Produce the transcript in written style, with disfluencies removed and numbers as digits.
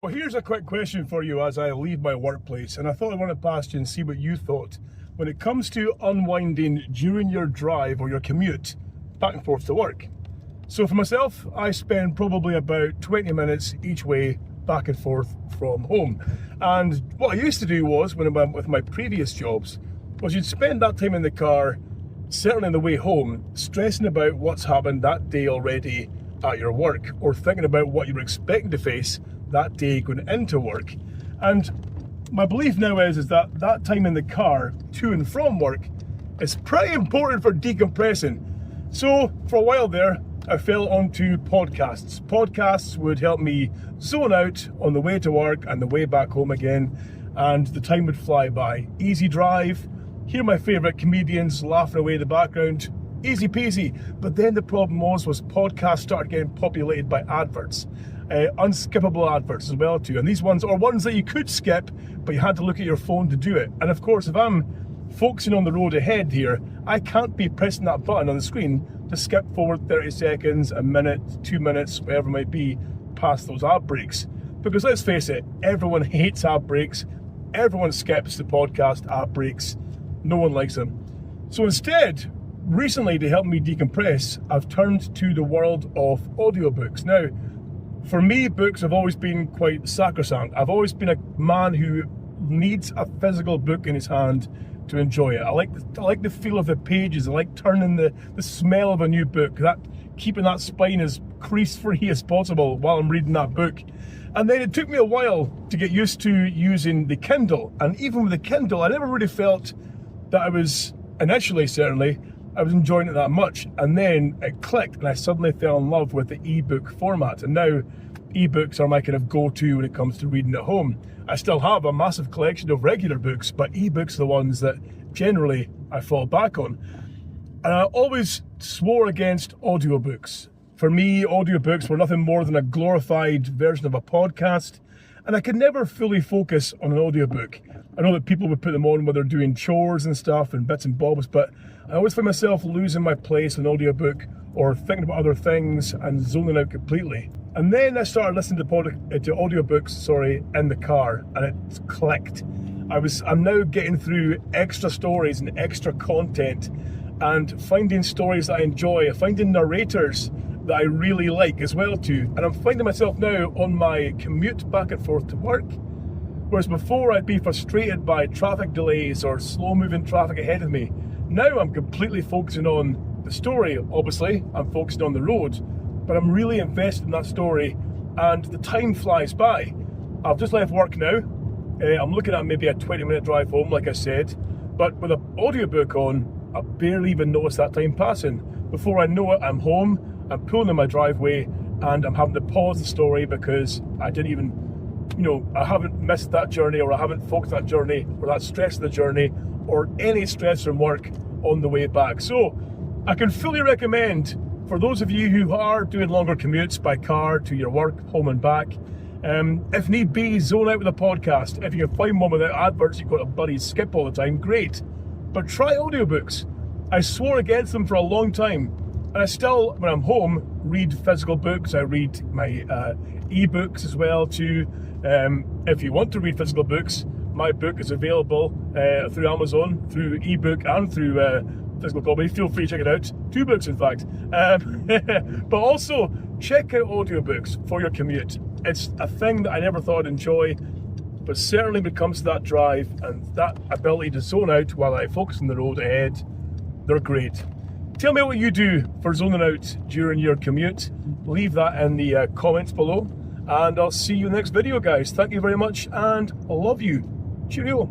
Well, here's a quick question for you as I leave my workplace, and I thought I'd run it past you and see what you thought. When it comes to unwinding during your drive or your commute back and forth to work. So for myself, I spend probably about 20 minutes each way back and forth from home. And what I used to do was, when I went with my previous jobs, was you'd spend that time in the car, certainly on the way home, stressing about what's happened that day already at your work, or thinking about what you were expecting to face that day going into work. And my belief now is that that time in the car to and from work is pretty important for decompressing. So for a while there, I fell onto podcasts. Podcasts would help me zone out on the way to work and the way back home again, and the time would fly by. Easy drive, hear my favourite comedians laughing away in the background, easy peasy. But then the problem was podcasts started getting populated by adverts. Unskippable adverts as well too, and these ones are ones that you could skip, but you had to look at your phone to do it. And of course, if I'm focusing on the road ahead here, I can't be pressing that button on the screen to skip forward 30 seconds, a minute, 2 minutes, whatever it might be, past those ad breaks. Because let's face it, everyone hates ad breaks, everyone skips the podcast ad breaks, no one likes them. So instead, recently, to help me decompress, I've turned to the world of audiobooks. Now, for me, books have always been quite sacrosanct. I've always been a man who needs a physical book in his hand to enjoy it. I like the feel of the pages. I like turning the smell of a new book, keeping that spine as crease-free as possible while I'm reading that book. And then it took me a while to get used to using the Kindle. And even with the Kindle, I never really felt that I was, initially certainly, I was enjoying it that much. And then it clicked and I suddenly fell in love with the ebook format. And now ebooks are my kind of go-to when it comes to reading at home. I still have a massive collection of regular books, but ebooks are the ones that generally I fall back on. And I always swore against audiobooks. For me, audiobooks were nothing more than a glorified version of a podcast, and I could never fully focus on an audiobook. I know that people would put them on when they're doing chores and stuff and bits and bobs, but I always find myself losing my place in an audiobook or thinking about other things and zoning out completely. And then I started listening to audiobooks, in the car, and it clicked. I'm now getting through extra stories and extra content and finding stories that I enjoy, finding narrators that I really like as well too. And I'm finding myself now on my commute back and forth to work, whereas before I'd be frustrated by traffic delays or slow moving traffic ahead of me. Now I'm completely focusing on the story. Obviously, I'm focusing on the road, but I'm really invested in that story and the time flies by. I've just left work now. I'm looking at maybe a 20-minute drive home, like I said, but with an audiobook on, I barely even notice that time passing. Before I know it, I'm home, I'm pulling in my driveway, and I'm having to pause the story because I didn't even, I haven't missed that journey, or I haven't focused that journey, or that stress of the journey, or any stress from work on the way back. So I can fully recommend, for those of you who are doing longer commutes by car to your work, home and back, if need be, zone out with a podcast. If you can find one without adverts you've got to bloody skip all the time, great. But try audiobooks. I swore against them for a long time, and I still, when I'm home, read physical books. I read my ebooks as well too. If you want to read physical books, my book is available through Amazon, through ebook and through physical copy. Feel free to check it out. 2 books, in fact. But also, check out audiobooks for your commute. It's a thing that I never thought I'd enjoy, but certainly when it comes to that drive and that ability to zone out while I focus on the road ahead, they're great. Tell me what you do for zoning out during your commute. Leave that in the comments below, and I'll see you in the next video, guys. Thank you very much, and I love you. Cheerio.